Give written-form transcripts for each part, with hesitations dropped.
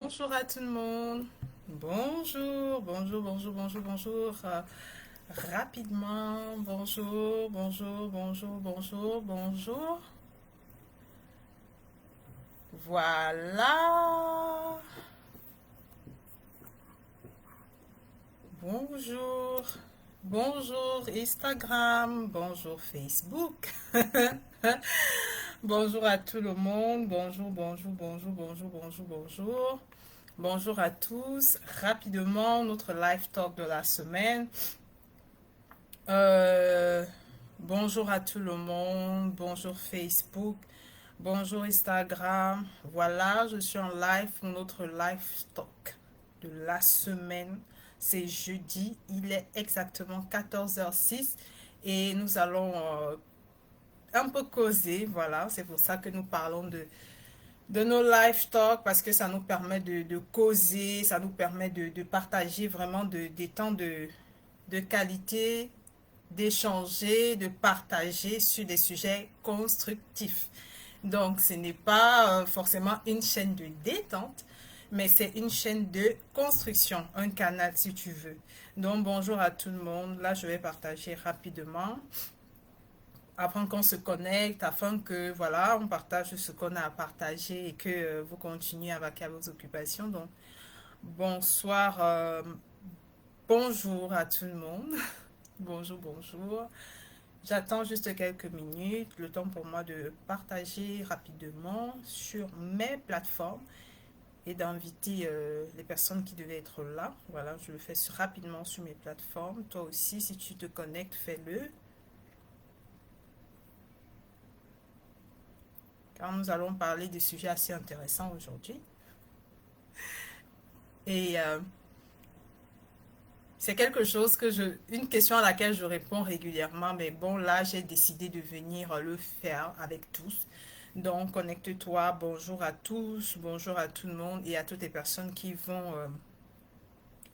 Bonjour à tout le monde. Bonjour, bonjour, bonjour, bonjour, bonjour. Rapidement, bonjour, bonjour, bonjour, bonjour, bonjour. Voilà. Bonjour. Bonjour Instagram. Bonjour Facebook. Bonjour à tout le monde. Bonjour, bonjour, bonjour, bonjour, bonjour, bonjour. Bonjour à tous. Rapidement, notre live talk de la semaine. Euh, Bonjour à tout le monde. Bonjour Facebook. Bonjour Instagram. Voilà, je suis en live pour notre live talk de la semaine. C'est jeudi. Il est exactement 14h06 et nous allons un peu causer. Voilà, c'est pour ça que nous parlons de nos live talk parce que ça nous permet de causer, ça nous permet de partager vraiment des temps de qualité, d'échanger, de partager sur des sujets constructifs. Donc, ce n'est pas forcément une chaîne de détente, mais c'est une chaîne de construction, un canal si tu veux. Donc, bonjour à tout le monde. Là, je vais partager rapidement afin qu'on se connecte, afin que, voilà, on partage ce qu'on a à partager et que vous continuez à vaquer à vos occupations. Donc, bonsoir, bonjour à tout le monde. Bonjour, bonjour. J'attends juste quelques minutes, le temps pour moi de partager rapidement sur mes plateformes et d'inviter les personnes qui devaient être là. Voilà, je le fais rapidement sur mes plateformes. Toi aussi, si tu te connectes, fais-le. Car nous allons parler de sujets assez intéressants aujourd'hui. Et c'est quelque chose une question à laquelle je réponds régulièrement, mais bon, là, j'ai décidé de venir le faire avec tous. Donc, connecte-toi. Bonjour à tous, bonjour à tout le monde et à toutes les personnes qui vont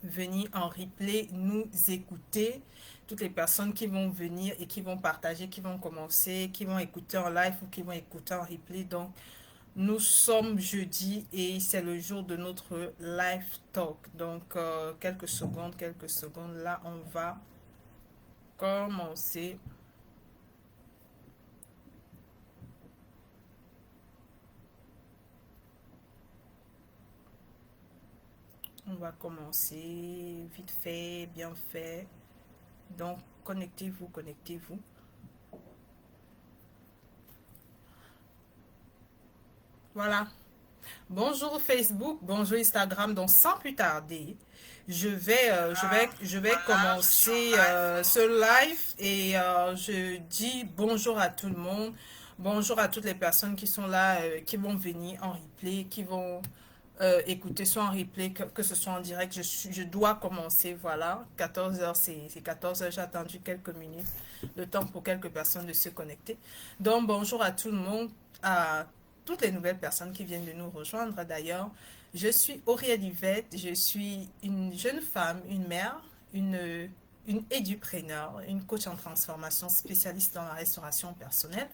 venir en replay nous écouter. Toutes les personnes qui vont venir et qui vont partager, qui vont commencer, qui vont écouter en live ou qui vont écouter en replay. Donc, nous sommes jeudi et c'est le jour de notre live talk. Donc, quelques secondes, quelques secondes. Là, on va commencer. On va commencer vite fait, bien fait. Donc, connectez-vous, connectez-vous. Voilà. Bonjour Facebook, bonjour Instagram. Donc, sans plus tarder, je vais commencer ce live et je dis bonjour à tout le monde. Bonjour à toutes les personnes qui sont là, qui vont venir en replay, qui vont écouter soit en replay, que ce soit en direct. Je dois commencer, voilà. 14h, c'est 14h, j'ai attendu quelques minutes, le temps pour quelques personnes de se connecter. Donc, bonjour à tout le monde, à toutes les nouvelles personnes qui viennent de nous rejoindre. D'ailleurs, je suis Aurélie Yvette, je suis une jeune femme, une mère, une édupreneur, une coach en transformation spécialiste dans la restauration personnelle.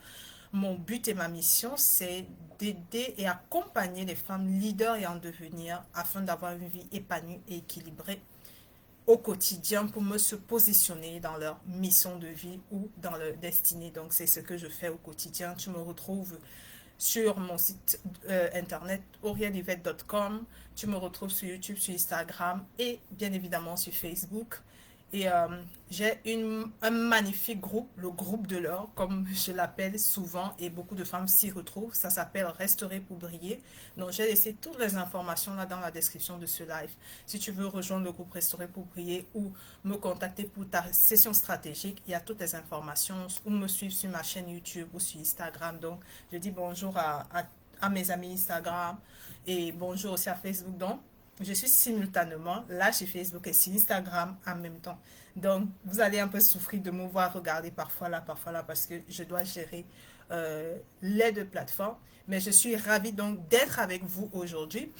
Mon but et ma mission, c'est d'aider et accompagner les femmes leaders et en devenir afin d'avoir une vie épanouie et équilibrée au quotidien pour me se positionner dans leur mission de vie ou dans leur destinée. Donc, c'est ce que je fais au quotidien. Tu me retrouves sur mon site internet aurielivette.com. Tu me retrouves sur YouTube, sur Instagram et bien évidemment sur Facebook. Et j'ai un magnifique groupe, le groupe de l'or, comme je l'appelle souvent, et beaucoup de femmes s'y retrouvent. Ça s'appelle Restaurer pour briller. Donc, j'ai laissé toutes les informations là dans la description de ce live. Si tu veux rejoindre le groupe Restaurer pour briller ou me contacter pour ta session stratégique, il y a toutes les informations ou me suivre sur ma chaîne YouTube ou sur Instagram. Donc, je dis bonjour à mes amis Instagram et bonjour aussi à Facebook. Donc, je suis simultanément là sur Facebook et sur Instagram en même temps. Donc, vous allez un peu souffrir de me voir regarder parfois là, parce que je dois gérer les deux plateformes. Mais je suis ravie donc d'être avec vous aujourd'hui.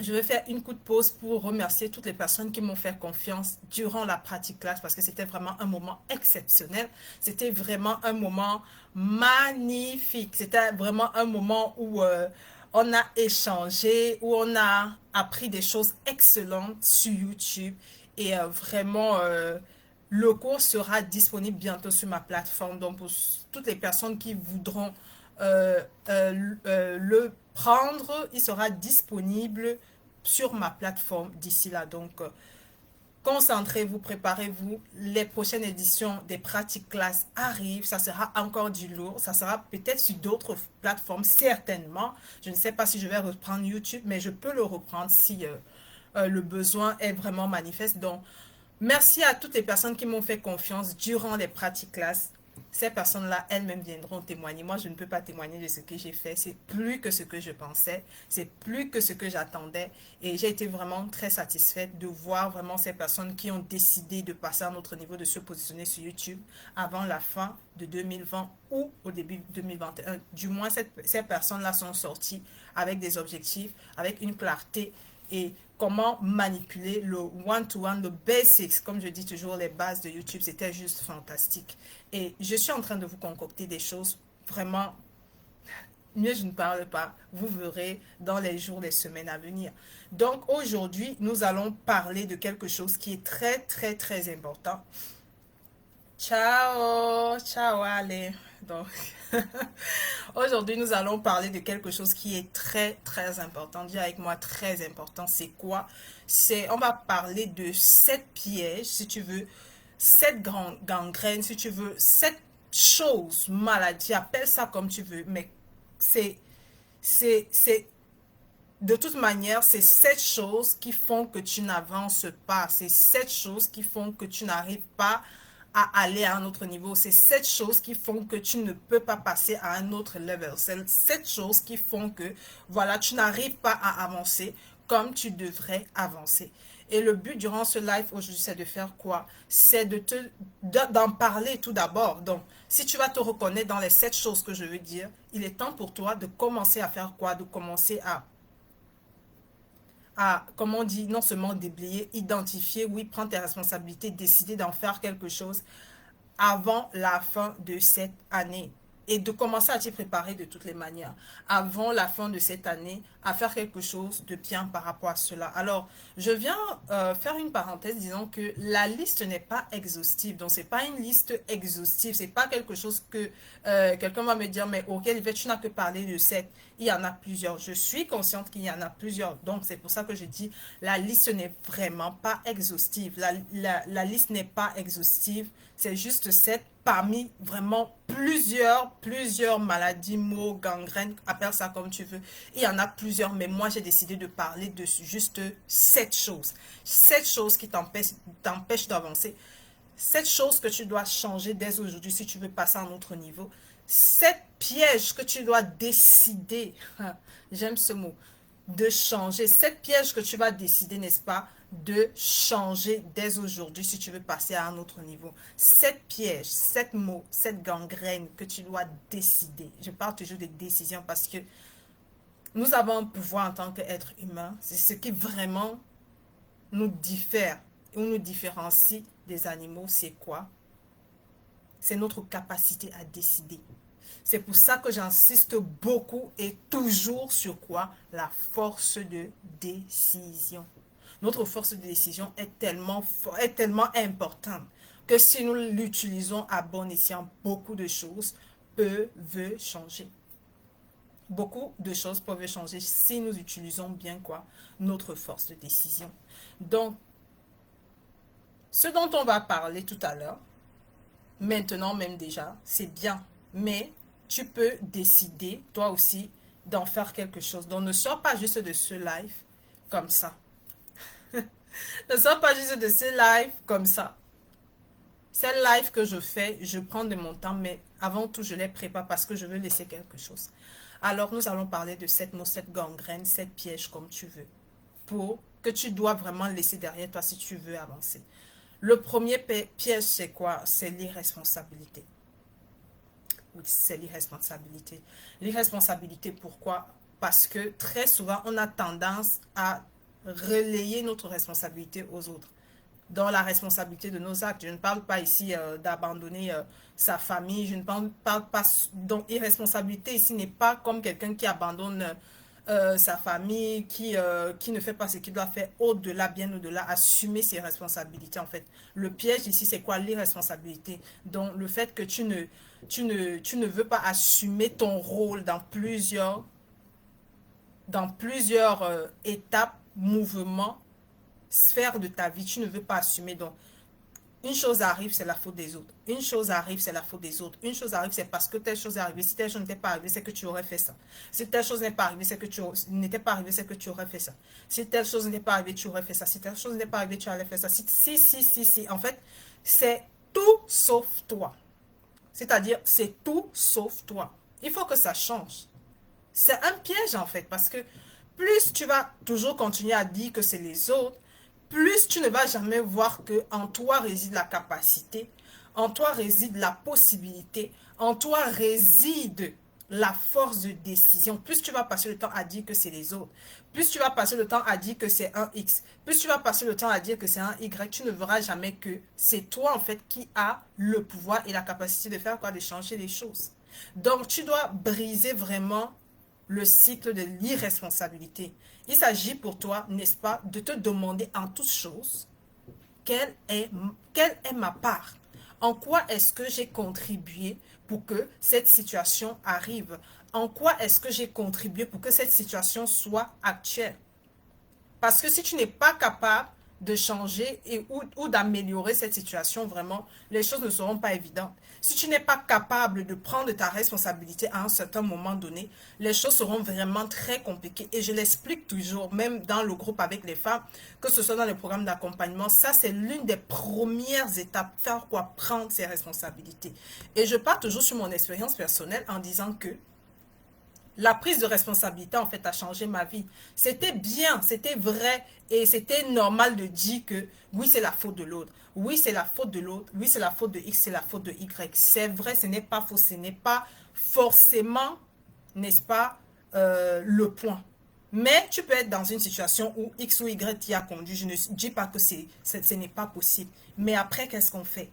Je vais faire une coup de pause pour remercier toutes les personnes qui m'ont fait confiance durant la pratique classe parce que c'était vraiment un moment exceptionnel. C'était vraiment un moment magnifique. C'était vraiment un moment où on a échangé, où on a appris des choses excellentes sur YouTube. Et vraiment, le cours sera disponible bientôt sur ma plateforme. Donc, pour toutes les personnes qui voudront le prendre, il sera disponible sur ma plateforme d'ici là. Donc, concentrez-vous, préparez-vous. Les prochaines éditions des pratiques classes arrivent. Ça sera encore du lourd. Ça sera peut-être sur d'autres plateformes, certainement. Je ne sais pas si je vais reprendre YouTube, mais je peux le reprendre si le besoin est vraiment manifeste. Donc, merci à toutes les personnes qui m'ont fait confiance durant les pratiques classes. Ces personnes-là, elles-mêmes viendront témoigner. Moi, je ne peux pas témoigner de ce que j'ai fait. C'est plus que ce que je pensais. C'est plus que ce que j'attendais. Et j'ai été vraiment très satisfaite de voir vraiment ces personnes qui ont décidé de passer à un autre niveau, de se positionner sur YouTube avant la fin de 2020 ou au début de 2021. Du moins, ces personnes-là sont sorties avec des objectifs, avec une clarté et comment manipuler le one-to-one, le basics, comme je dis toujours, les bases de YouTube, c'était juste fantastique. Et je suis en train de vous concocter des choses vraiment, mieux je ne parle pas, vous verrez dans les jours, les semaines à venir. Donc aujourd'hui, nous allons parler de quelque chose qui est très, très, très important. Ciao, ciao, allez. Donc, aujourd'hui, nous allons parler de quelque chose qui est très, très important. Dis avec moi, très important. C'est quoi? On va parler de 7 pièges, si tu veux, 7 gangrènes, si tu veux, 7 choses, maladies, appelle ça comme tu veux, mais c'est, c'est, de toute manière, c'est 7 choses qui font que tu n'avances pas. C'est 7 choses qui font que tu n'arrives pas à aller à un autre niveau. C'est 7 choses qui font que tu ne peux pas passer à un autre level. C'est 7 choses qui font que, voilà, tu n'arrives pas à avancer comme tu devrais avancer. Et le but durant ce live aujourd'hui, c'est de faire quoi? C'est d'en parler tout d'abord. Donc, si tu vas te reconnaître dans les 7 choses que je veux dire, il est temps pour toi de commencer à faire quoi? De commencer comment on dit, non seulement déblayer, identifier, oui, prendre tes responsabilités, décider d'en faire quelque chose avant la fin de cette année et de commencer à t'y préparer de toutes les manières avant la fin de cette année à faire quelque chose de bien par rapport à cela. Alors, je viens faire une parenthèse disant que la liste n'est pas exhaustive. Donc, c'est pas une liste exhaustive. C'est pas quelque chose que quelqu'un va me dire, mais auquel tu n'as que parlé de 7. Il y en a plusieurs. Je suis consciente qu'il y en a plusieurs. Donc, c'est pour ça que je dis, la liste n'est vraiment pas exhaustive. La liste n'est pas exhaustive. C'est juste 7 parmi vraiment plusieurs maladies, maux, gangrènes, appelle ça comme tu veux. Il y en a plusieurs, mais moi j'ai décidé de parler de juste 7 choses. 7 choses qui t'empêchent d'avancer. 7 choses que tu dois changer dès aujourd'hui si tu veux passer à un autre niveau. 7 pièges que tu dois décider, j'aime ce mot, de changer. 7 pièges que tu vas décider, n'est-ce pas, de changer dès aujourd'hui si tu veux passer à un autre niveau. 7 pièges, 7 mots, 7 gangrènes que tu dois décider. Je parle toujours des décisions parce que nous avons un pouvoir en tant qu'être humain. C'est ce qui vraiment nous diffère ou nous différencie des animaux. C'est quoi? C'est notre capacité à décider. C'est pour ça que j'insiste beaucoup et toujours sur quoi? La force de décision. Notre force de décision est tellement importante que si nous l'utilisons à bon escient, beaucoup de choses peuvent changer. Beaucoup de choses peuvent changer si nous utilisons bien quoi? Notre force de décision. Donc, ce dont on va parler tout à l'heure, maintenant même déjà, c'est bien. Mais tu peux décider, toi aussi, d'en faire quelque chose. Donc, ne sors pas juste de ce live comme ça. Ne sors pas juste de ce live comme ça. Ces lives que je fais, je prends de mon temps, mais avant tout, je les prépare parce que je veux laisser quelque chose. Alors, nous allons parler de 7 mots, 7 gangrènes, 7 pièges, comme tu veux, pour que tu dois vraiment laisser derrière toi si tu veux avancer. Le premier piège, c'est quoi? C'est l'irresponsabilité. Oui, c'est l'irresponsabilité. L'irresponsabilité, pourquoi? Parce que très souvent, on a tendance à relayer notre responsabilité aux autres. Dans la responsabilité de nos actes. Je ne parle pas ici d'abandonner sa famille. Je ne parle pas. Donc, irresponsabilité ici n'est pas comme quelqu'un qui abandonne sa famille, qui ne fait pas ce qu'il doit faire au-delà, bien au-delà, assumer ses responsabilités en fait. Le piège ici, c'est quoi? L'irresponsabilité. Donc le fait que tu ne veux pas assumer ton rôle dans plusieurs étapes, mouvements, sphères de ta vie, tu ne veux pas assumer. Donc une chose arrive, c'est la faute des autres. Une chose arrive, c'est la faute des autres. Une chose arrive, c'est parce que telle chose est arrivée. Si telle chose n'était pas arrivée, c'est que tu aurais fait ça. Si telle chose n'est pas arrivée, c'est que tu n'était pas arrivée, c'est que tu aurais fait ça. Si telle chose n'était pas arrivée, tu aurais fait ça. Si telle chose n'était pas arrivée, tu allais faire ça. Si. En fait, c'est tout sauf toi. C'est-à-dire, c'est tout sauf toi. Il faut que ça change. C'est un piège en fait, parce que plus tu vas toujours continuer à dire que c'est les autres, plus tu ne vas jamais voir que en toi réside la capacité, en toi réside la possibilité, en toi réside la force de décision. Plus tu vas passer le temps à dire que c'est les autres, plus tu vas passer le temps à dire que c'est un X, plus tu vas passer le temps à dire que c'est un Y, tu ne verras jamais que c'est toi en fait qui a le pouvoir et la capacité de faire quoi, de changer les choses. Donc tu dois briser vraiment le cycle de l'irresponsabilité. Il s'agit pour toi, n'est-ce pas, de te demander en toutes choses quelle est ma part. En quoi est-ce que j'ai contribué pour que cette situation arrive? En quoi est-ce que j'ai contribué pour que cette situation soit actuelle? Parce que si tu n'es pas capable de changer ou d'améliorer cette situation, vraiment, les choses ne seront pas évidentes. Si tu n'es pas capable de prendre ta responsabilité à un certain moment donné, les choses seront vraiment très compliquées. Et je l'explique toujours, même dans le groupe avec les femmes, que ce soit dans les programmes d'accompagnement, ça c'est l'une des premières étapes, faire quoi? Prendre ses responsabilités. Et je pars toujours sur mon expérience personnelle en disant que la prise de responsabilité, en fait, a changé ma vie. C'était bien, c'était vrai et c'était normal de dire que oui, c'est la faute de l'autre. Oui, c'est la faute de l'autre. Oui, c'est la faute de X, c'est la faute de Y. C'est vrai, ce n'est pas faux, ce n'est pas forcément, n'est-ce pas, le point. Mais tu peux être dans une situation où X ou Y t'y a conduit. Je ne dis pas que ce n'est pas possible. Mais après, qu'est-ce qu'on fait?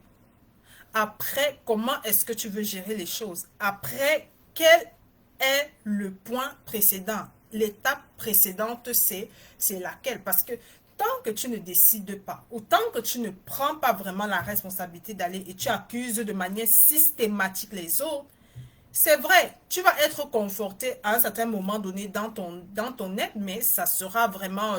Après, comment est-ce que tu veux gérer les choses? Après, quel est le point précédent? L'étape précédente, c'est laquelle? Parce que tant que tu ne décides pas, ou tant que tu ne prends pas vraiment la responsabilité d'aller et tu accuses de manière systématique les autres, c'est vrai, tu vas être conforté à un certain moment donné dans ton aide, mais ça sera vraiment,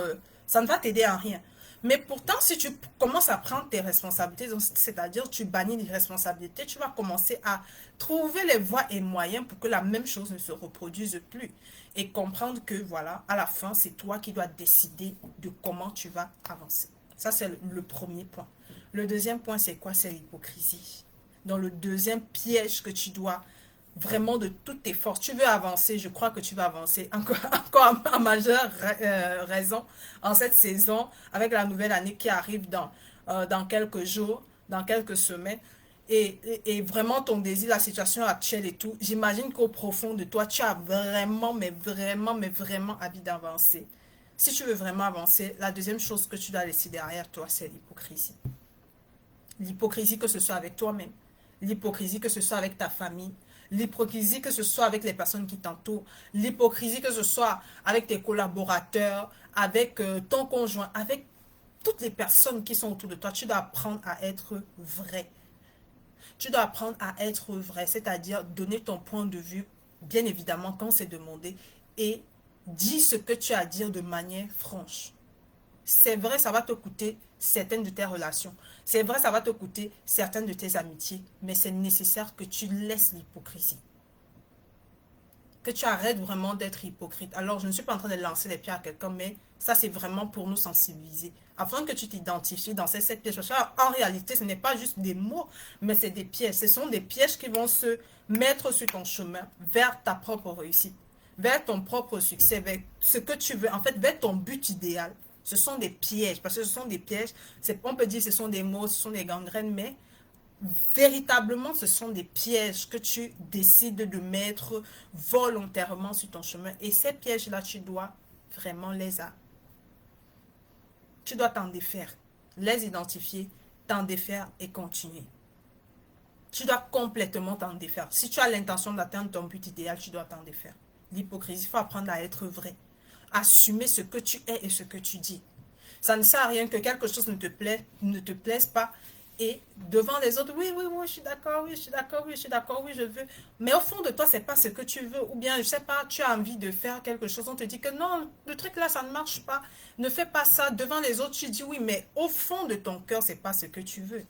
ça ne va t'aider à rien. Mais pourtant, si tu commences à prendre tes responsabilités, c'est-à-dire tu bannis les responsabilités, tu vas commencer à trouver les voies et moyens pour que la même chose ne se reproduise plus. Et comprendre que, voilà, à la fin, c'est toi qui dois décider de comment tu vas avancer. Ça, c'est le premier point. Le deuxième point, c'est quoi? C'est l'hypocrisie. Donc, le deuxième piège que tu dois vraiment de toutes tes forces. Tu veux avancer, je crois que tu vas avancer encore à majeure raison en cette saison avec la nouvelle année qui arrive dans quelques jours, dans quelques semaines. Et vraiment ton désir, la situation actuelle et tout, j'imagine qu'au profond de toi, tu as vraiment, mais vraiment envie d'avancer. Si tu veux vraiment avancer, la deuxième chose que tu dois laisser derrière toi, c'est l'hypocrisie. L'hypocrisie que ce soit avec toi-même, l'hypocrisie que ce soit avec ta famille, l'hypocrisie que ce soit avec les personnes qui t'entourent, l'hypocrisie que ce soit avec tes collaborateurs, avec ton conjoint, avec toutes les personnes qui sont autour de toi. Tu dois apprendre à être vrai. Tu dois apprendre à être vrai, c'est-à-dire donner ton point de vue, bien évidemment, quand c'est demandé, et dire ce que tu as à dire de manière franche. C'est vrai, ça va te coûter certaines de tes relations. C'est vrai, ça va te coûter certaines de tes amitiés. Mais c'est nécessaire que tu laisses l'hypocrisie. Que tu arrêtes vraiment d'être hypocrite. Alors, je ne suis pas en train de lancer les pierres à quelqu'un, mais ça, c'est vraiment pour nous sensibiliser. Afin que tu t'identifies dans ces 7 pièges. Parce qu'en réalité, ce n'est pas juste des mots, mais c'est des pièges. Ce sont des pièges qui vont se mettre sur ton chemin vers ta propre réussite, vers ton propre succès, vers ce que tu veux, en fait, vers ton but idéal. Ce sont des pièges, parce que ce sont des pièges. On peut dire que ce sont des mots, ce sont des gangrènes, mais véritablement, ce sont des pièges que tu décides de mettre volontairement sur ton chemin. Et ces pièges-là, tu dois vraiment tu dois t'en défaire, les identifier, t'en défaire et continuer. Tu dois complètement t'en défaire. Si tu as l'intention d'atteindre ton but idéal, tu dois t'en défaire. L'hypocrisie, il faut apprendre à être vrai. Assumer ce que tu es et ce que tu dis. Ça ne sert à rien que quelque chose ne te plaise pas et devant les autres, oui, oui, oui, je suis d'accord, oui, je suis d'accord, oui, je suis d'accord, oui, je veux. Mais au fond de toi, c'est pas ce que tu veux. Ou bien, je sais pas, tu as envie de faire quelque chose, on te dit que non, le truc là, ça ne marche pas. Ne fais pas ça. Devant les autres, tu dis oui, mais au fond de ton cœur, c'est pas ce que tu veux.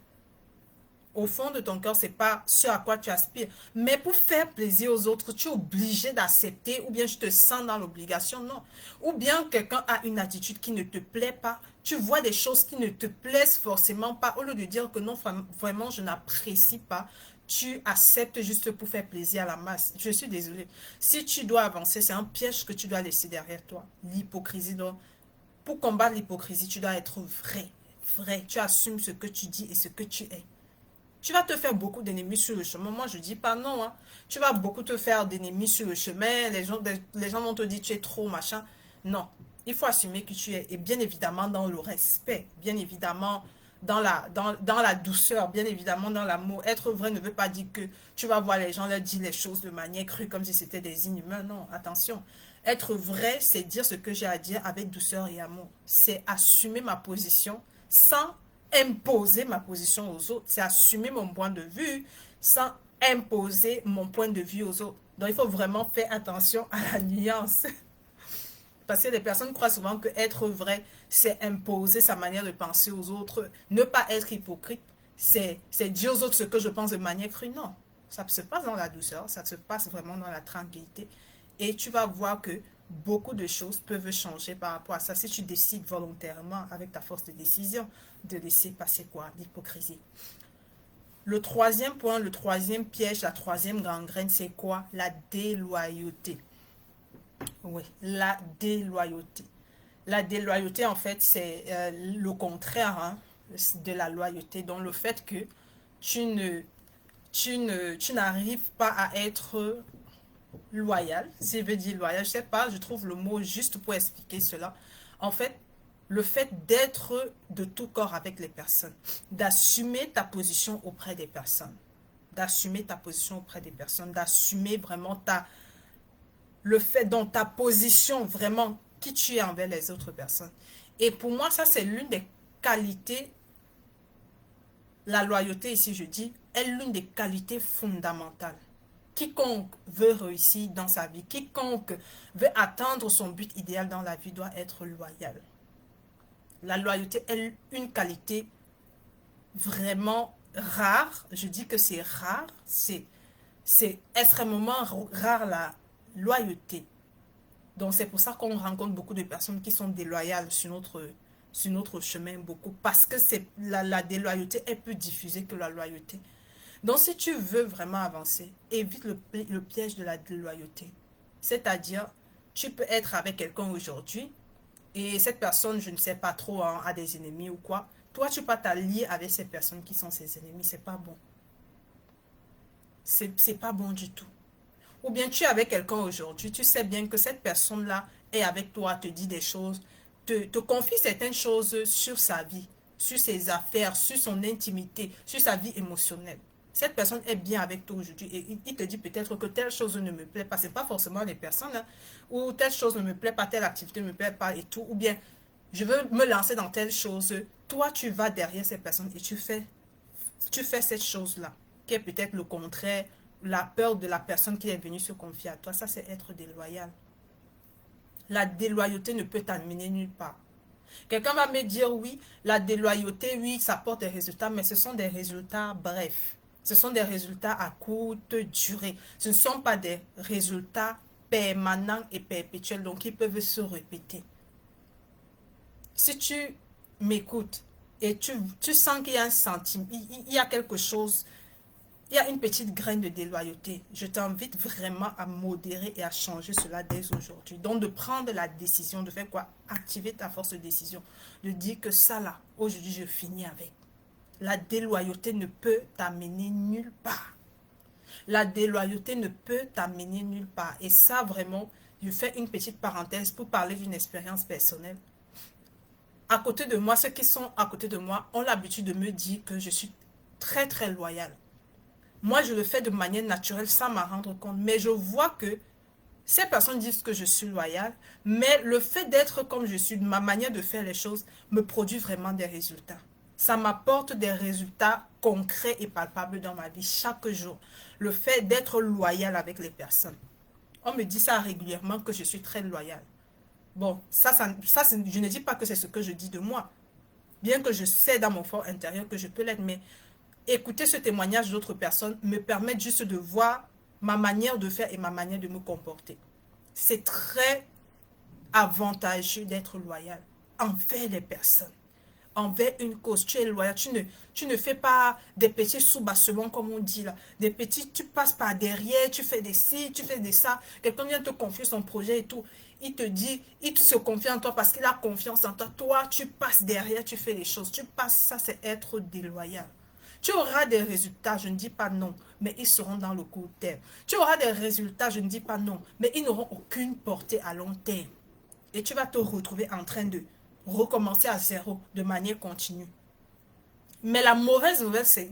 Au fond de ton cœur, c'est pas ce à quoi tu aspires. Mais pour faire plaisir aux autres, tu es obligé d'accepter ou bien tu te sens dans l'obligation, non. Ou bien quelqu'un a une attitude qui ne te plaît pas. Tu vois des choses qui ne te plaisent forcément pas. Au lieu de dire que non, vraiment, je n'apprécie pas, tu acceptes juste pour faire plaisir à la masse. Je suis désolée. Si tu dois avancer, c'est un piège que tu dois laisser derrière toi. L'hypocrisie. Donc, pour combattre l'hypocrisie, tu dois être vrai. Vrai. Tu assumes ce que tu dis et ce que tu es. Tu vas te faire beaucoup d'ennemis sur le chemin. Moi, je ne dis pas non. Hein. Tu vas beaucoup te faire d'ennemis sur le chemin. Les gens vont te dire tu es trop machin. Non. Il faut assumer qui tu es. Et bien évidemment dans le respect. Bien évidemment dans la douceur. Bien évidemment dans l'amour. Être vrai ne veut pas dire que tu vas voir les gens leur dire les choses de manière crue comme si c'était des inhumains. Non, attention. Être vrai, c'est dire ce que j'ai à dire avec douceur et amour. C'est assumer ma position sans imposer ma position aux autres. C'est assumer mon point de vue sans imposer mon point de vue aux autres. Donc, il faut vraiment faire attention à la nuance. Parce que les personnes croient souvent que être vrai, c'est imposer sa manière de penser aux autres. Ne pas être hypocrite, c'est dire aux autres ce que je pense de manière crue. Non, ça se passe dans la douceur, ça se passe vraiment dans la tranquillité. Et tu vas voir que beaucoup de choses peuvent changer par rapport à ça si tu décides volontairement, avec ta force de décision, de laisser passer quoi? L'hypocrisie. Le troisième point, le troisième piège, la troisième gangrène, c'est quoi? La déloyauté. Oui, la déloyauté. La déloyauté, en fait, c'est le contraire hein, de la loyauté. Donc, le fait que tu tu n'arrives pas à être loyal. Si je veux dire loyal, je sais pas, je trouve le mot juste pour expliquer cela. En fait, le fait d'être de tout corps avec les personnes, d'assumer ta position auprès des personnes, d'assumer ta position auprès des personnes, d'assumer vraiment le fait dans ta position vraiment qui tu es envers les autres personnes. Et pour moi, ça c'est l'une des qualités, la loyauté ici je dis, est l'une des qualités fondamentales. Quiconque veut réussir dans sa vie, quiconque veut atteindre son but idéal dans la vie doit être loyal. La loyauté est une qualité vraiment rare. Je dis que c'est rare, c'est extrêmement rare la loyauté. Donc c'est pour ça qu'on rencontre beaucoup de personnes qui sont déloyales sur notre chemin, beaucoup. Parce que la déloyauté est plus diffusée que la loyauté. Donc si tu veux vraiment avancer, évite le piège de la déloyauté. C'est-à-dire, tu peux être avec quelqu'un aujourd'hui et cette personne, je ne sais pas trop, hein, a des ennemis ou quoi. Toi, tu peux t'allier avec ces personnes qui sont ses ennemis. C'est pas bon. C'est pas bon du tout. Ou bien tu es avec quelqu'un aujourd'hui, tu sais bien que cette personne-là est avec toi, te dit des choses, te confie certaines choses sur sa vie, sur ses affaires, sur son intimité, sur sa vie émotionnelle. Cette personne est bien avec toi aujourd'hui et il te dit peut-être que telle chose ne me plaît pas. Ce n'est pas forcément les personnes, hein, ou telle chose ne me plaît pas, telle activité ne me plaît pas et tout. Ou bien je veux me lancer dans telle chose. Toi, tu vas derrière cette personne et tu fais cette chose-là, qui est peut-être le contraire, la peur de la personne qui est venue se confier à toi. Ça, c'est être déloyal. La déloyauté ne peut t'amener nulle part. Quelqu'un va me dire, oui, la déloyauté, oui, ça porte des résultats, mais ce sont des résultats brefs. Ce sont des résultats à courte durée. Ce ne sont pas des résultats permanents et perpétuels, donc ils peuvent se répéter. Si tu m'écoutes et tu sens qu'il y a un sentiment, il y a quelque chose, il y a une petite graine de déloyauté, je t'invite vraiment à modérer et à changer cela dès aujourd'hui. Donc de prendre la décision, de faire quoi? Activer ta force de décision. De dire que ça là, aujourd'hui je finis avec. La déloyauté ne peut t'amener nulle part. La déloyauté ne peut t'amener nulle part. Et ça vraiment, je fais une petite parenthèse pour parler d'une expérience personnelle. À côté de moi, ceux qui sont à côté de moi ont l'habitude de me dire que je suis très très loyale. Moi, je le fais de manière naturelle sans m'en rendre compte. Mais je vois que Ces personnes disent que je suis loyale, mais le fait d'être comme je suis, ma manière de faire les choses, me produit vraiment des résultats. Ça m'apporte des résultats concrets et palpables dans ma vie chaque jour. Le fait d'être loyal avec les personnes. On me dit ça régulièrement que je suis très loyale. Bon, je ne dis pas que c'est ce que je dis de moi. Bien que je sais dans mon fort intérieur que je peux l'être, mais écouter ce témoignage d'autres personnes me permet juste de voir ma manière de faire et ma manière de me comporter. C'est très avantageux d'être loyal envers les personnes, envers une cause. Tu es loyal, tu ne fais pas des petits soubassements comme on dit là. Des petits, tu passes par derrière, tu fais des ci, tu fais des ça. Quelqu'un vient te confier son projet et tout. Il te dit, il se confie en toi parce qu'il a confiance en toi. Toi, tu passes derrière, tu fais les choses. Tu passes, ça c'est être déloyal. Tu auras des résultats, je ne dis pas non, mais ils seront dans le court terme. Tu auras des résultats, je ne dis pas non, mais ils n'auront aucune portée à long terme. Et tu vas te retrouver en train de recommencer à zéro de manière continue. Mais la mauvaise nouvelle, c'est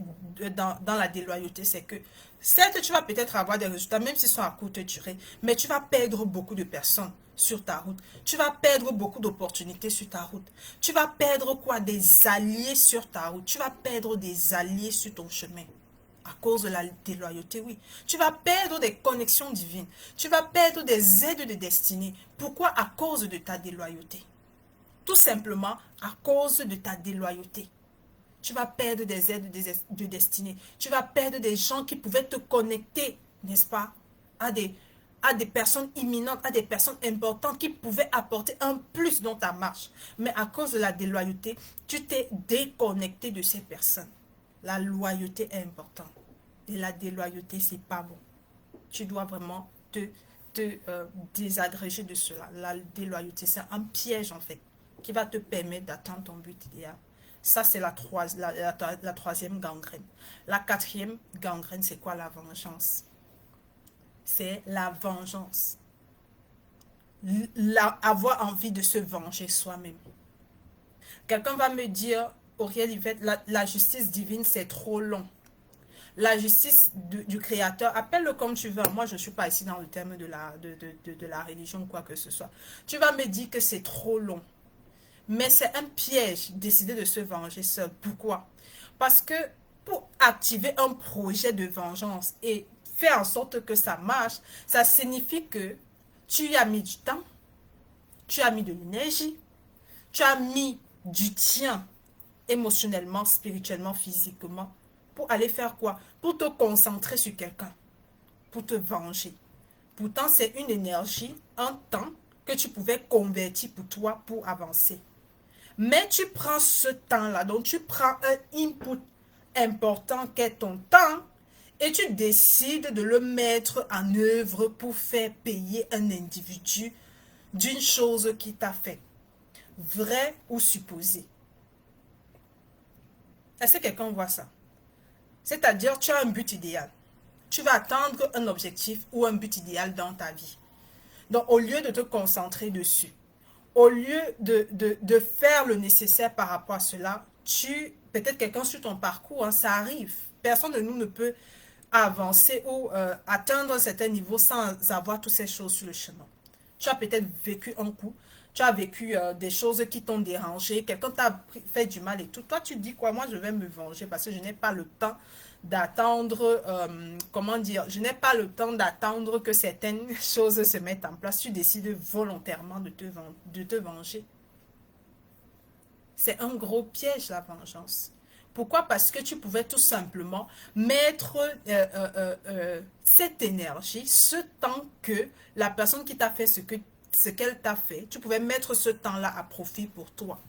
dans la déloyauté, c'est que certes, tu vas peut-être avoir des résultats, même s'ils sont à courte durée, mais tu vas perdre beaucoup de personnes sur ta route. Tu vas perdre beaucoup d'opportunités sur ta route. Tu vas perdre quoi? Des alliés sur ta route. Tu vas perdre des alliés sur ton chemin. À cause de la déloyauté, oui. Tu vas perdre des connexions divines. Tu vas perdre des aides de destinée. Pourquoi? À cause de ta déloyauté. Tout simplement à cause de ta déloyauté. Tu vas perdre des aides de destinée. Tu vas perdre des gens qui pouvaient te connecter, n'est-ce pas, à des personnes imminentes, à des personnes importantes qui pouvaient apporter un plus dans ta marche. Mais à cause de la déloyauté, tu t'es déconnecté de ces personnes. La loyauté est importante. Et la déloyauté, c'est pas bon. Tu dois vraiment te désagréger de cela. La déloyauté, c'est un piège en fait, qui va te permettre d'atteindre ton but idéal. Ça, c'est la troisième gangrène. La quatrième gangrène, c'est quoi? La vengeance. C'est la vengeance. Avoir envie de se venger soi-même. Quelqu'un va me dire, Auriel Yvette, la justice divine, c'est trop long. La justice du Créateur, appelle-le comme tu veux. Moi, je ne suis pas ici dans le terme de la religion ou quoi que ce soit. Tu vas me dire que c'est trop long. Mais c'est un piège, décider de se venger seul. Pourquoi? Parce que pour activer un projet de vengeance et faire en sorte que ça marche, ça signifie que tu y as mis du temps, tu as mis de l'énergie, tu as mis du tien émotionnellement, spirituellement, physiquement, pour aller faire quoi? Pour te concentrer sur quelqu'un, pour te venger. Pourtant, c'est une énergie, un temps que tu pouvais convertir pour toi, pour avancer. Mais tu prends ce temps-là, donc tu prends un input important qu'est ton temps et tu décides de le mettre en œuvre pour faire payer un individu d'une chose qui t'a fait. Vrai ou supposé? Est-ce que quelqu'un voit ça? C'est-à-dire, tu as un but idéal. Tu vas atteindre un objectif ou un but idéal dans ta vie. Donc, au lieu de te concentrer dessus, au lieu de faire le nécessaire par rapport à cela, peut-être quelqu'un sur ton parcours, hein, ça arrive. Personne de nous ne peut avancer ou atteindre un certain niveau sans avoir toutes ces choses sur le chemin. Tu as peut-être vécu un coup, tu as vécu des choses qui t'ont dérangé, quelqu'un t'a fait du mal et tout. Toi, tu dis quoi? Moi, je vais me venger parce que je n'ai pas le temps d'attendre, comment dire, je n'ai pas le temps d'attendre que certaines choses se mettent en place. Tu décides volontairement de te venger. C'est un gros piège, la vengeance. Pourquoi? Parce que tu pouvais tout simplement mettre cette énergie, ce temps que la personne qui t'a fait ce qu'elle t'a fait, tu pouvais mettre ce temps-là à profit pour toi.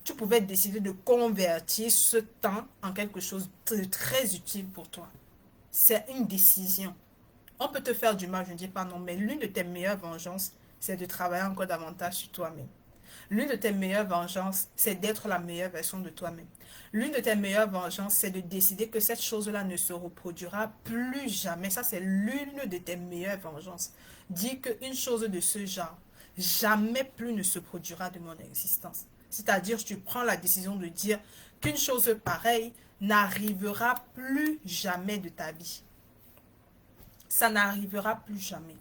Tu pouvais décider de convertir ce temps en quelque chose de très utile pour toi. C'est une décision. On peut te faire du mal, je ne dis pas non, mais l'une de tes meilleures vengeances, c'est de travailler encore davantage sur toi-même. L'une de tes meilleures vengeances, c'est d'être la meilleure version de toi-même. L'une de tes meilleures vengeances, c'est de décider que cette chose-là ne se reproduira plus jamais. Ça, c'est l'une de tes meilleures vengeances. Dis qu'une chose de ce genre, jamais plus ne se produira de mon existence. C'est-à-dire, tu prends la décision de dire qu'une chose pareille n'arrivera plus jamais de ta vie. Ça n'arrivera plus jamais.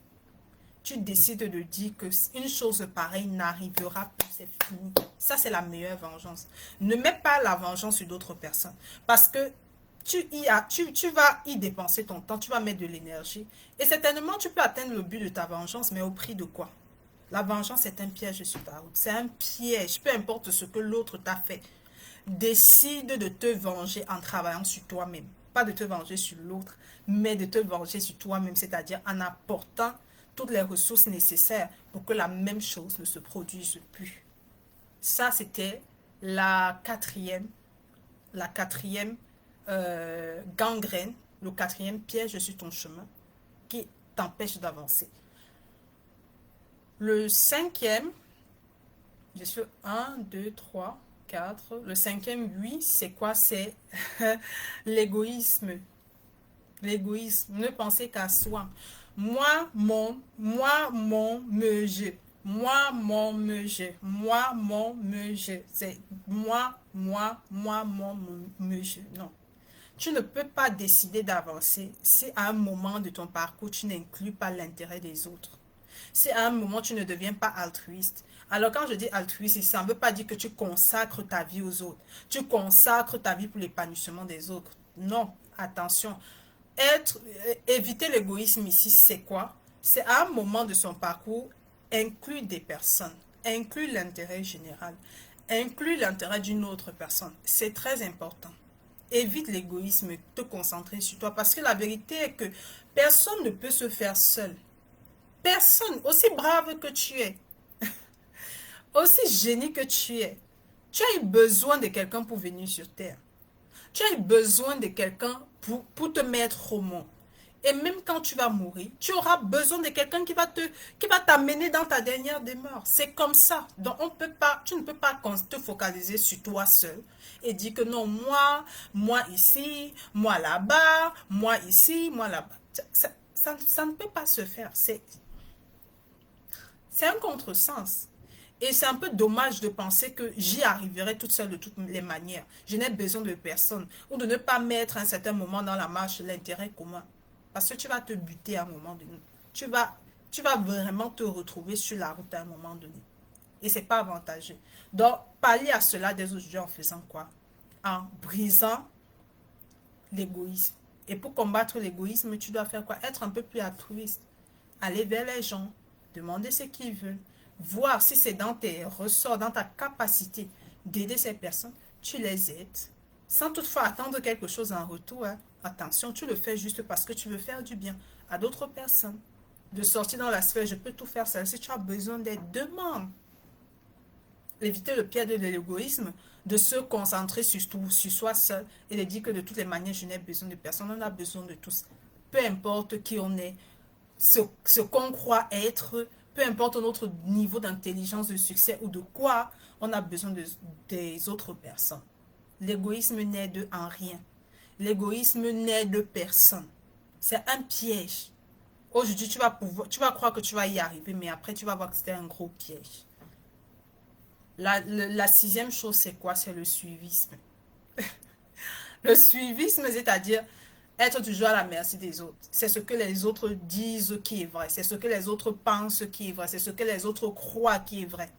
tu décides de dire que une chose pareille n'arrivera plus, c'est fini. Ça, c'est la meilleure vengeance. Ne mets pas la vengeance sur d'autres personnes. Parce que tu vas y dépenser ton temps, tu vas mettre de l'énergie. Et certainement, tu peux atteindre le but de ta vengeance, mais au prix de quoi? La vengeance est un piège sur ta route. C'est un piège, peu importe ce que l'autre t'a fait. Décide de te venger en travaillant sur toi-même. Pas de te venger sur l'autre, mais de te venger sur toi-même, c'est-à-dire en apportant toutes les ressources nécessaires pour que la même chose ne se produise plus. Ça, c'était la quatrième gangrène, le quatrième piège sur ton chemin qui t'empêche d'avancer. Le cinquième, je suis 1, 2, 3, 4. Le cinquième, oui, c'est quoi? C'est l'égoïsme. L'égoïsme, ne pensez qu'à soi. Moi, mon, me, je. Moi, mon, me, je. Moi, mon, me, je. C'est moi, mon, me, je. Non. Tu ne peux pas décider d'avancer si à un moment de ton parcours, tu n'inclus pas l'intérêt des autres. Si à un moment, tu ne deviens pas altruiste. Alors, quand je dis altruiste, ça ne veut pas dire que tu consacres ta vie aux autres. Tu consacres ta vie pour l'épanouissement des autres. Non, attention. Éviter l'égoïsme ici, c'est quoi? C'est à un moment de son parcours, inclure des personnes, inclure l'intérêt général, inclure l'intérêt d'une autre personne. C'est très important. Évite l'égoïsme, te concentrer sur toi. Parce que la vérité est que personne ne peut se faire seul. Personne, aussi brave que tu es, aussi génie que tu es, tu as eu besoin de quelqu'un pour venir sur terre. Tu as eu besoin de quelqu'un pour te mettre au monde. Et même quand tu vas mourir, tu auras besoin de quelqu'un qui va t'amener dans ta dernière demeure. C'est comme ça. Donc, tu ne peux pas te focaliser sur toi seul et dire que non, moi ici, moi là-bas, moi ici, moi là-bas. Ça ne peut pas se faire. C'est un contresens. Et c'est un peu dommage de penser que j'y arriverai toute seule de toutes les manières. Je n'ai besoin de personne. Ou de ne pas mettre à un certain moment dans la marche l'intérêt commun. Parce que tu vas te buter à un moment donné. Tu vas vraiment te retrouver sur la route à un moment donné. Et ce n'est pas avantageux. Donc, pallier à cela dès aujourd'hui en faisant quoi? En brisant l'égoïsme. Et pour combattre l'égoïsme, tu dois faire quoi? Être un peu plus altruiste. Aller vers les gens. Demander ce qu'ils veulent. Voir si c'est dans tes ressorts, dans ta capacité d'aider ces personnes, tu les aides. Sans toutefois attendre quelque chose en retour. Hein. Attention, tu le fais juste parce que tu veux faire du bien à d'autres personnes. De sortir dans la sphère, je peux tout faire seul. Si tu as besoin d'aide, demande. Éviter le piège de l'égoïsme, de se concentrer sur soi seul et de dire que de toutes les manières, je n'ai besoin de personne. On a besoin de tous. Peu importe qui on est, ce qu'on croit être, peu importe notre niveau d'intelligence, de succès ou de quoi, on a besoin des autres personnes. L'égoïsme n'aide en rien. L'égoïsme n'aide personne. C'est un piège. Aujourd'hui, tu vas croire que tu vas y arriver, mais après, tu vas voir que c'était un gros piège. La sixième chose, c'est quoi? C'est le suivisme. Le suivisme, c'est-à-dire être toujours à la merci des autres. C'est ce que les autres disent qui est vrai. C'est ce que les autres pensent qui est vrai. C'est ce que les autres croient qui est vrai.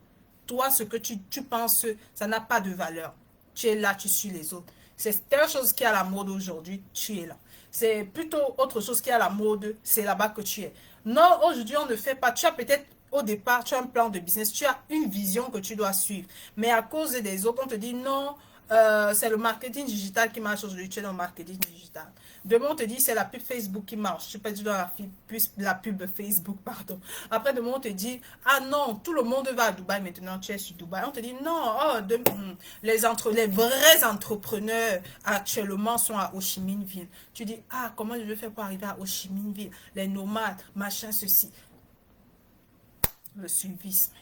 Toi, ce que tu penses, ça n'a pas de valeur. Tu es là, tu suis les autres. C'est telle chose qui est à la mode aujourd'hui, tu es là. C'est plutôt autre chose qui est à la mode, c'est là-bas que tu es. Non, aujourd'hui, on ne fait pas. Tu as peut-être, au départ, tu as un plan de business, tu as une vision que tu dois suivre. Mais à cause des autres, on te dit non, c'est le marketing digital qui marche aujourd'hui, tu es dans le marketing digital. Demain, on te dit c'est la pub Facebook qui marche. Je suis pas du dans la pub Facebook, pardon. Après, demain, on te dit, ah non, tout le monde va à Dubaï maintenant, tu es sur Dubaï. On te dit, non, les vrais entrepreneurs actuellement sont à Ho Chi Minh Ville. Tu dis, ah, comment je vais faire pour arriver à Ho Chi Minh Ville? Les nomades, machin, ceci. Le suivisme.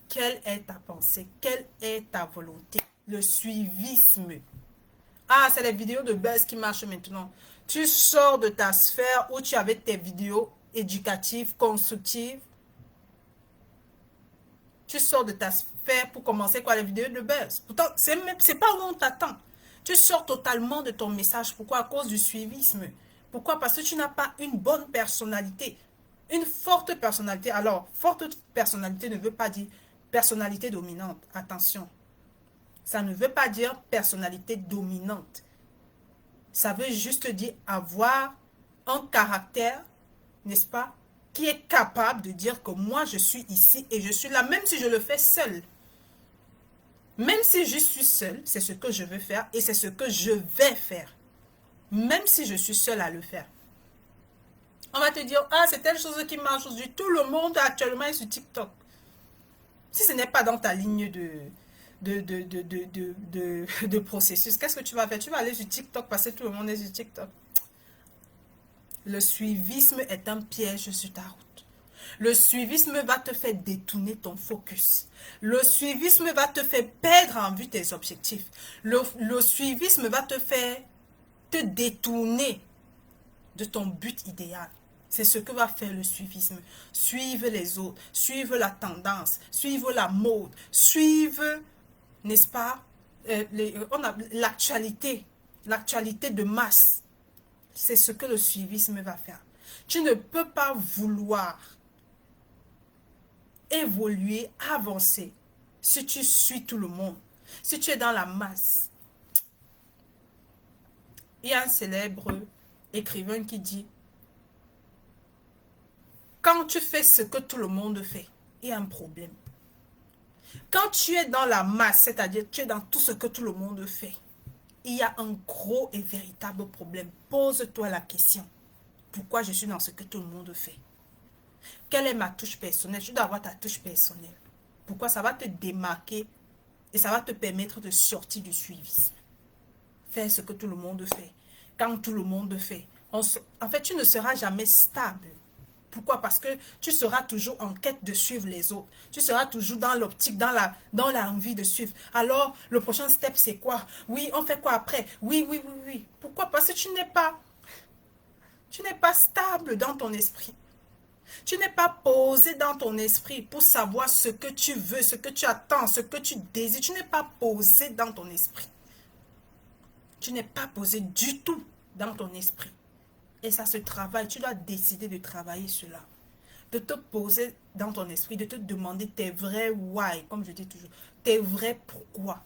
Quelle est ta pensée? Quelle est ta volonté? Le suivisme. Ah, c'est les vidéos de buzz qui marchent maintenant. Tu sors de ta sphère où tu avais tes vidéos éducatives, constructives. Tu sors de ta sphère pour commencer quoi, les vidéos de buzz. Pourtant, c'est pas où on t'attend. Tu sors totalement de ton message. Pourquoi? À cause du suivisme. Pourquoi? Parce que tu n'as pas une bonne personnalité. Une forte personnalité. Alors, forte personnalité ne veut pas dire personnalité dominante. Attention. Ça ne veut pas dire personnalité dominante. Ça veut juste dire avoir un caractère, n'est-ce pas, qui est capable de dire que moi, je suis ici et je suis là, même si je le fais seul. Même si je suis seul, c'est ce que je veux faire et c'est ce que je vais faire. Même si je suis seul à le faire. On va te dire, ah, c'est telle chose qui marche aujourd'hui. Tout le monde actuellement est sur TikTok. Si ce n'est pas dans ta ligne de processus, qu'est-ce que tu vas faire? Tu vas aller sur TikTok parce que tout le monde est sur TikTok. Le suivisme est un piège sur ta route. Le suivisme va te faire détourner ton focus. Le suivisme va te faire perdre en vue tes objectifs. Le suivisme va te faire te détourner de ton but idéal. C'est ce que va faire le suivisme. Suivre les autres, suivre la tendance, suivre la mode, suivre, n'est-ce pas, l'actualité de masse. C'est ce que le suivisme va faire. Tu ne peux pas vouloir évoluer, avancer, si tu suis tout le monde, si tu es dans la masse. Il y a un célèbre écrivain qui dit, quand tu fais ce que tout le monde fait, il y a un problème. Quand tu es dans la masse, c'est-à-dire tu es dans tout ce que tout le monde fait, il y a un gros et véritable problème. Pose-toi la question. Pourquoi je suis dans ce que tout le monde fait? Quelle est ma touche personnelle? Tu dois avoir ta touche personnelle. Pourquoi? Ça va te démarquer et ça va te permettre de sortir du suivisme. Faire ce que tout le monde fait. Quand tout le monde fait. En fait, tu ne seras jamais stable. Pourquoi? Parce que tu seras toujours en quête de suivre les autres. Tu seras toujours dans l'optique, dans la envie de suivre. Alors, le prochain step, c'est quoi? Oui, on fait quoi après? Oui, oui, oui, oui. Pourquoi? Parce que tu n'es pas stable dans ton esprit. Tu n'es pas posé dans ton esprit pour savoir ce que tu veux, ce que tu attends, ce que tu désires. Tu n'es pas posé dans ton esprit. Tu n'es pas posé du tout dans ton esprit. Et ça se travaille. Tu dois décider de travailler cela. De te poser dans ton esprit, de te demander tes vrais why, comme je dis toujours, tes vrais pourquoi.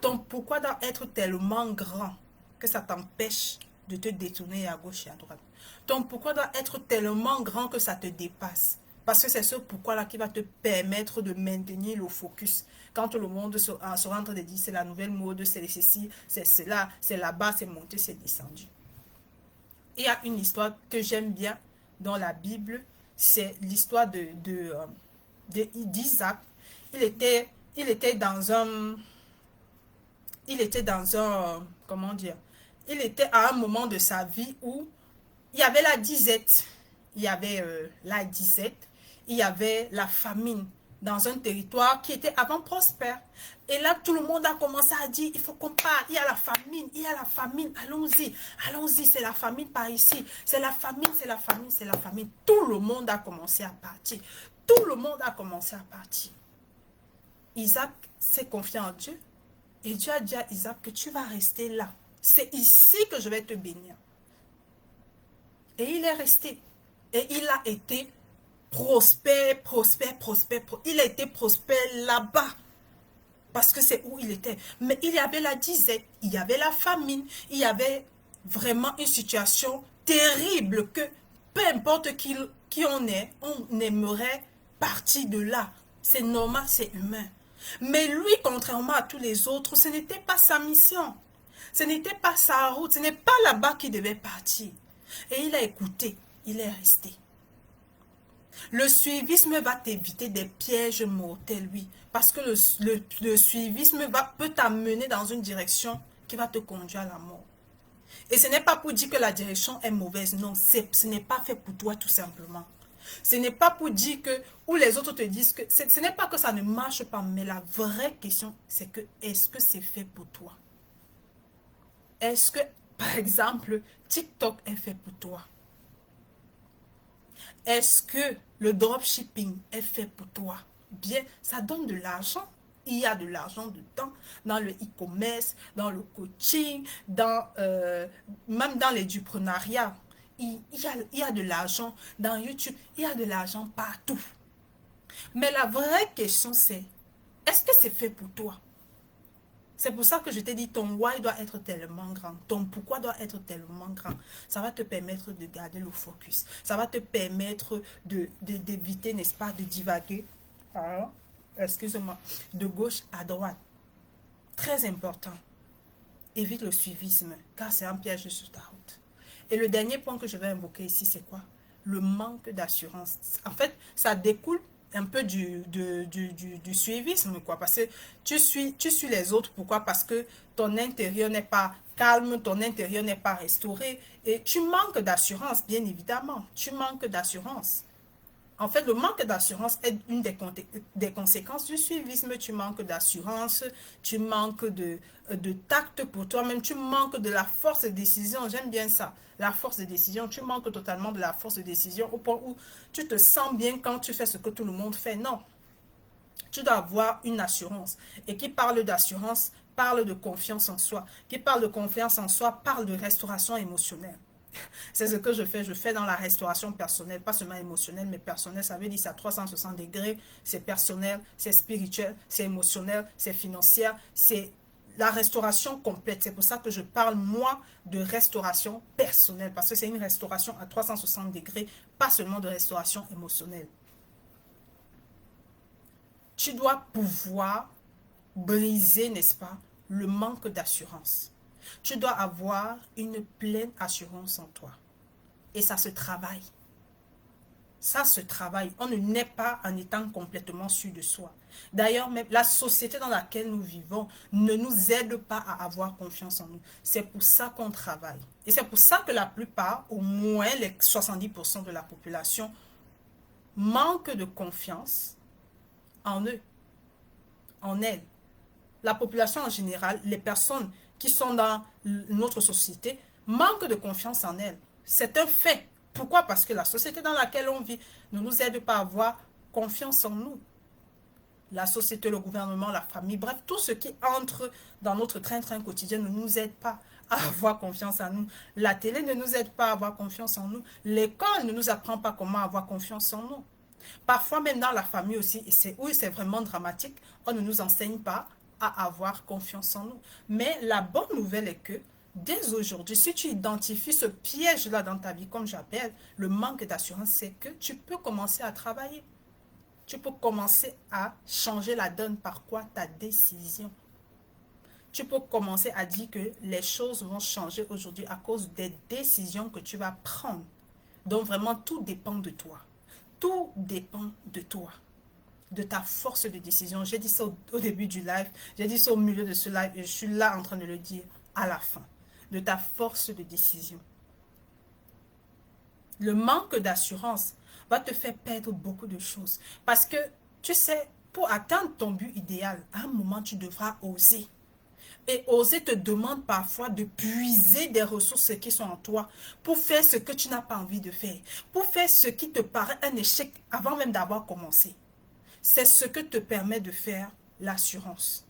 Ton pourquoi doit être tellement grand que ça t'empêche de te détourner à gauche et à droite. Ton pourquoi doit être tellement grand que ça te dépasse. Parce que c'est ce pourquoi-là qui va te permettre de maintenir le focus. Quand tout le monde sera en train de dire c'est la nouvelle mode, c'est ceci, c'est cela, c'est là-bas, c'est monté, c'est descendu. Il y a une histoire que j'aime bien dans la Bible, c'est l'histoire d'Isaac. Il était dans un, comment dire, il était à un moment de sa vie où il y avait la disette, il y avait il y avait la famine dans un territoire qui était avant prospère. Et là, tout le monde a commencé à dire, il faut qu'on parte, il y a la famine, allons-y, c'est la famine par ici, c'est la famine, c'est la famine, c'est la famine. Tout le monde a commencé à partir, Isaac s'est confié en Dieu, et Dieu a dit à Isaac que tu vas rester là. C'est ici que je vais te bénir. Et il est resté. Et il a été prospère. Il a été prospère là-bas. Parce que c'est où il était. Mais il y avait la disette, il y avait la famine, il y avait vraiment une situation terrible que peu importe qui on est, on aimerait partir de là. C'est normal, c'est humain. Mais lui, contrairement à tous les autres, ce n'était pas sa mission. Ce n'était pas sa route. Ce n'est pas là-bas qu'il devait partir. Et il a écouté. Il est resté. Le suivisme va t'éviter des pièges mortels, oui. Parce que le suivisme peut t'amener dans une direction qui va te conduire à la mort. Et ce n'est pas pour dire que la direction est mauvaise. Non, ce n'est pas fait pour toi tout simplement. Ce n'est pas pour dire que, ou les autres te disent que, ce n'est pas que ça ne marche pas, mais la vraie question, c'est que, est-ce que c'est fait pour toi? Est-ce que, par exemple, TikTok est fait pour toi? Est-ce que le dropshipping est fait pour toi? Bien, ça donne de l'argent. Il y a de l'argent dedans, dans le e-commerce, dans le coaching, même dans l'entrepreneuriat. il y a de l'argent dans YouTube, il y a de l'argent partout. Mais la vraie question c'est, est-ce que c'est fait pour toi? C'est pour ça que je t'ai dit, ton why doit être tellement grand. Ton pourquoi doit être tellement grand. Ça va te permettre de garder le focus. Ça va te permettre d'éviter, n'est-ce pas, de divaguer. Ah, excuse-moi. De gauche à droite. Très important. Évite le suivisme, car c'est un piège sur ta route. Et le dernier point que je vais invoquer ici, c'est quoi? Le manque d'assurance. En fait, ça découle un peu du suivisme, quoi. Parce que tu suis les autres. Pourquoi? Parce que ton intérieur n'est pas calme, ton intérieur n'est pas restauré. Et tu manques d'assurance, bien évidemment. Tu manques d'assurance. En fait, le manque d'assurance est une des conséquences du suivisme. Tu manques d'assurance, tu manques de tact pour toi-même, tu manques de la force de décision. J'aime bien ça, la force de décision. Tu manques totalement de la force de décision au point où tu te sens bien quand tu fais ce que tout le monde fait. Non, tu dois avoir une assurance. Et qui parle d'assurance, parle de confiance en soi. Qui parle de confiance en soi, parle de restauration émotionnelle. C'est ce que je fais dans la restauration personnelle, pas seulement émotionnelle, mais personnelle, ça veut dire c'est à 360 degrés, c'est personnel, c'est spirituel, c'est émotionnel, c'est financier, c'est la restauration complète. C'est pour ça que je parle, moi, de restauration personnelle, parce que c'est une restauration à 360 degrés, pas seulement de restauration émotionnelle. Tu dois pouvoir briser, n'est-ce pas, le manque d'assurance. Tu dois avoir une pleine assurance en toi. Et ça se travaille. Ça se travaille. On ne naît pas en étant complètement sûr de soi. D'ailleurs, même la société dans laquelle nous vivons ne nous aide pas à avoir confiance en nous. C'est pour ça qu'on travaille. Et c'est pour ça que la plupart, au moins les 70% de la population, manquent de confiance en eux, en elles. La population en général, les personnes qui sont dans notre société, manquent de confiance en elles. C'est un fait. Pourquoi? Parce que la société dans laquelle on vit ne nous aide pas à avoir confiance en nous. La société, le gouvernement, la famille, bref, tout ce qui entre dans notre train-train quotidien ne nous aide pas à avoir confiance en nous. La télé ne nous aide pas à avoir confiance en nous. L'école ne nous apprend pas comment avoir confiance en nous. Parfois, même dans la famille aussi, et c'est où c'est vraiment dramatique, on ne nous enseigne pas à avoir confiance en nous. Mais la bonne nouvelle est que dès aujourd'hui, si tu identifies ce piège-là dans ta vie, comme j'appelle le manque d'assurance, c'est que tu peux commencer à travailler. Tu peux commencer à changer la donne par quoi? Ta décision. Tu peux commencer à dire que les choses vont changer aujourd'hui à cause des décisions que tu vas prendre. Donc vraiment, tout dépend de toi. Tout dépend de toi, de ta force de décision. J'ai dit ça au début du live, j'ai dit ça au milieu de ce live et je suis là en train de le dire à la fin. De ta force de décision. Le manque d'assurance va te faire perdre beaucoup de choses. Parce que, tu sais, pour atteindre ton but idéal, à un moment, tu devras oser. Et oser te demande parfois de puiser des ressources qui sont en toi pour faire ce que tu n'as pas envie de faire. Pour faire ce qui te paraît un échec avant même d'avoir commencé. C'est ce que te permet de faire l'assurance.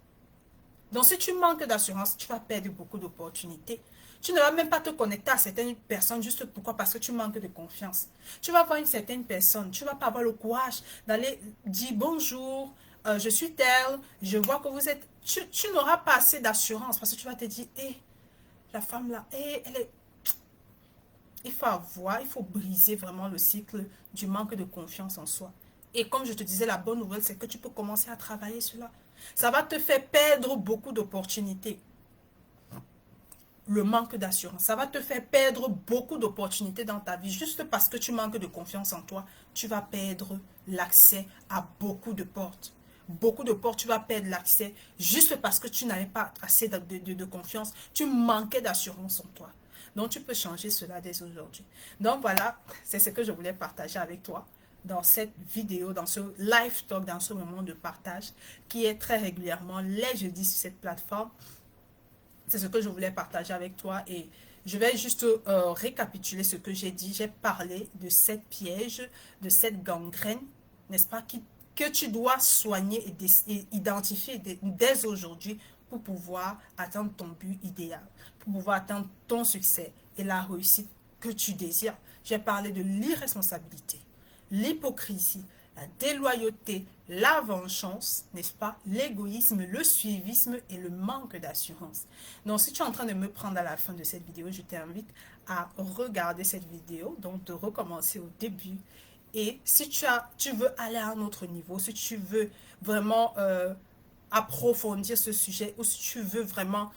Donc si tu manques d'assurance, tu vas perdre beaucoup d'opportunités. Tu ne vas même pas te connecter à certaines personnes juste pourquoi? Parce que tu manques de confiance. Tu vas voir une certaine personne, tu ne vas pas avoir le courage d'aller dire bonjour, je suis telle, je vois que vous êtes... Tu n'auras pas assez d'assurance parce que tu vas te dire, hé, la femme là, hé, elle est... Il faut avoir, il faut briser vraiment le cycle du manque de confiance en soi. Et comme je te disais, la bonne nouvelle, c'est que tu peux commencer à travailler cela. Ça va te faire perdre beaucoup d'opportunités. Le manque d'assurance. Ça va te faire perdre beaucoup d'opportunités dans ta vie. Juste parce que tu manques de confiance en toi, tu vas perdre l'accès à beaucoup de portes. Beaucoup de portes, tu vas perdre l'accès juste parce que tu n'avais pas assez de confiance. Tu manquais d'assurance en toi. Donc, tu peux changer cela dès aujourd'hui. Donc, voilà, c'est ce que je voulais partager avec toi dans cette vidéo, dans ce live talk, dans ce moment de partage qui est très régulièrement les jeudis sur cette plateforme. C'est ce que je voulais partager avec toi et je vais juste récapituler ce que j'ai dit. J'ai parlé de cette piège, de cette gangrène, n'est-ce pas, que tu dois soigner et identifier dès aujourd'hui pour pouvoir atteindre ton but idéal, pour pouvoir atteindre ton succès et la réussite que tu désires. J'ai parlé de l'irresponsabilité, l'hypocrisie, la déloyauté, la vengeance, n'est-ce pas, l'égoïsme, le suivisme et le manque d'assurance. Donc, si tu es en train de me prendre à la fin de cette vidéo, je t'invite à regarder cette vidéo, donc de recommencer au début. Et si tu veux aller à un autre niveau, si tu veux vraiment approfondir ce sujet, ou si tu veux vraiment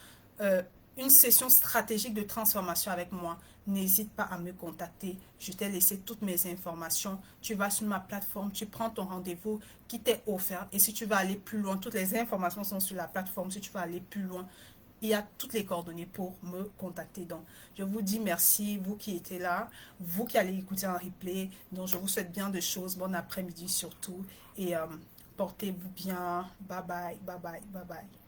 une session stratégique de transformation avec moi, n'hésite pas à me contacter. Je t'ai laissé toutes mes informations. Tu vas sur ma plateforme, tu prends ton rendez-vous qui t'est offert. Et si tu veux aller plus loin, toutes les informations sont sur la plateforme. Si tu veux aller plus loin, il y a toutes les coordonnées pour me contacter. Donc, je vous dis merci, vous qui étiez là, vous qui allez écouter en replay. Donc, je vous souhaite bien de choses. Bon après-midi surtout. Et portez-vous bien. Bye bye, bye bye, bye bye.